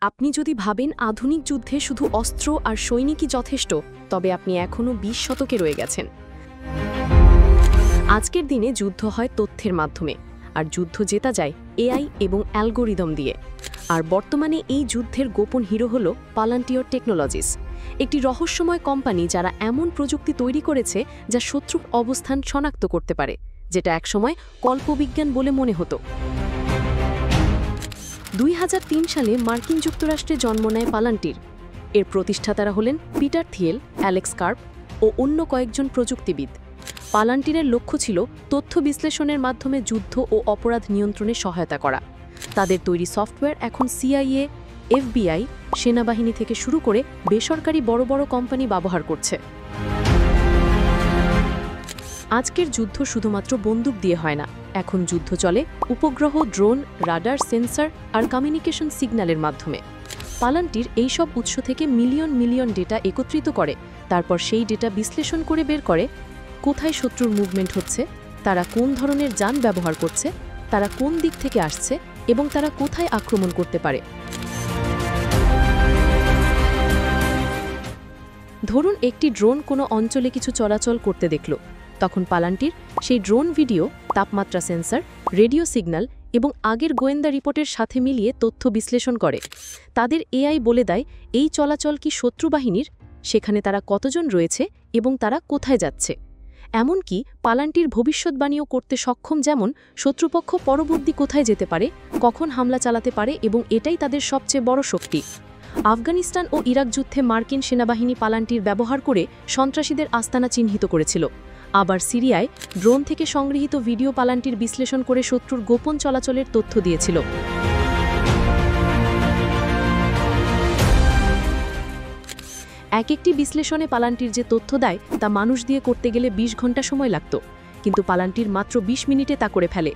আপনি যদি ভাবেন আধুনিক যুদ্ধে শুধু অস্ত্র আর সৈনিকই যথেষ্ট, তবে আপনি এখনও ২০ শতকে রয়ে গেছেন। আজকের দিনে যুদ্ধ হয় তথ্যের মাধ্যমে, আর যুদ্ধ জেতা যায় এআই এবং অ্যালগোরিদম দিয়ে। আর বর্তমানে এই যুদ্ধের গোপন হিরো হল পালান্টিয়র টেকনোলজিস, একটি রহস্যময় কোম্পানি যারা এমন প্রযুক্তি তৈরি করেছে যা শত্রুর অবস্থান শনাক্ত করতে পারে, যেটা একসময় কল্পবিজ্ঞান বলে মনে হতো। ২০০৩ সালে মার্কিন যুক্তরাষ্ট্রে জন্ম নেয় পালান্টির। এর প্রতিষ্ঠাতারা হলেন পিটার থিয়েল, অ্যালেক্স কার্প ও অন্য কয়েকজন প্রযুক্তিবিদ। পালান্টিরের লক্ষ্য ছিল তথ্য বিশ্লেষণের মাধ্যমে যুদ্ধ ও অপরাধ নিয়ন্ত্রণে সহায়তা করা। তাদের তৈরি সফটওয়্যার এখন সিআইএ, এফবিআই, সেনাবাহিনী থেকে শুরু করে বেসরকারি বড় বড় কোম্পানি ব্যবহার করছে। আজকের যুদ্ধ শুধুমাত্র বন্দুক দিয়ে হয় না, এখন যুদ্ধ চলে উপগ্রহ, ড্রোন, রাডার, সেন্সর আর কমিউনিকেশন সিগন্যালের মাধ্যমে। পালান্টির এইসব উৎস থেকে মিলিয়ন মিলিয়ন ডেটা একত্রিত করে, তারপর সেই ডেটা বিশ্লেষণ করে বের করে কোথায় শত্রুর মুভমেন্ট হচ্ছে, তারা কোন ধরনের যান ব্যবহার করছে, তারা কোন দিক থেকে আসছে এবং তারা কোথায় আক্রমণ করতে পারে। ধরুন একটি ড্রোন কোনো অঞ্চলে কিছু চলাচল করতে দেখল, তখন পালান্টির সেই ড্রোন ভিডিও, তাপমাত্রা সেন্সর, রেডিও সিগন্যাল এবং আগের গোয়েন্দা রিপোর্টের সাথে মিলিয়ে তথ্য বিশ্লেষণ করে। তাদের এআই বলে দেয় এই চলাচল কি শত্রু বাহিনীর, সেখানে তারা কতজন রয়েছে এবং তারা কোথায় যাচ্ছে। এমনকি পালান্টির ভবিষ্যৎবাণীও করতে সক্ষম, যেমন শত্রুপক্ষ পরবর্তী কোথায় যেতে পারে, কখন হামলা চালাতে পারে, এবং এটাই তাদের সবচেয়ে বড় শক্তি। আফগানিস্তান ও ইরাক যুদ্ধে মার্কিন সেনাবাহিনী পালান্টির ব্যবহার করে সন্ত্রাসীদের আস্তানা চিহ্নিত করেছিল। আবার সিরিয়ায় ড্রোন থেকে সংগৃহীত ভিডিও পালান্টির বিশ্লেষণ করে শত্রুর গোপন চলাচলের তথ্য দিয়েছিল। একটি বিশ্লেষণে পালান্টির যে তথ্য দেয় তা মানুষ দিয়ে করতে গেলে ২০ ঘন্টা সময় লাগত, কিন্তু পালান্টির মাত্র ২০ মিনিটে তা করে ফেলে।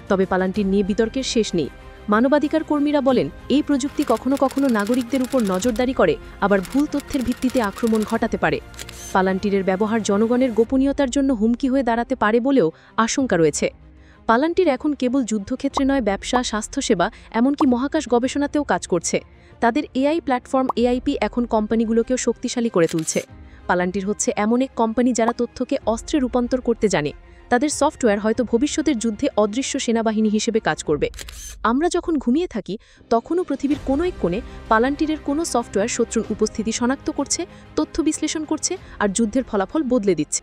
তবে পালান্টির নিয়ে বিতর্কের শেষ নেই। মানবাধিকার কর্মীরা বলেন এই প্রযুক্তি কখনো কখনো নাগরিকদের উপর নজরদারি করে, আবার ভুল তথ্যের ভিত্তিতে আক্রমণ ঘটাতে পারে। পালান্টিরের ব্যবহার জনগণের গোপনীয়তার জন্য হুমকি হয়ে দাঁড়াতে পারে বলেও আশঙ্কা রয়েছে। পালান্টির এখন কেবল যুদ্ধক্ষেত্রে নয়, ব্যবসা, স্বাস্থ্যসেবা, এমনকি মহাকাশ গবেষণাতেও কাজ করছে। তাদের এআই প্ল্যাটফর্ম এআইপি এখন কোম্পানিগুলোকেও শক্তিশালী করে তুলছে। পালান্টির হচ্ছে এমন এক কোম্পানি যারা তথ্যকে অস্ত্রে রূপান্তর করতে জানে। তাদের সফটওয়্যার হয়তো ভবিষ্যতের যুদ্ধে অদৃশ্য সেনাবাহিনী হিসেবে কাজ করবে। আমরা যখন ঘুমিয়ে থাকি তখনও পৃথিবীর কোনো এক কোণে পালান্টিরের কোনো সফটওয়্যার শত্রুর উপস্থিতি শনাক্ত করছে, তথ্য বিশ্লেষণ করছে আর যুদ্ধের ফলাফল বদলে দিচ্ছে।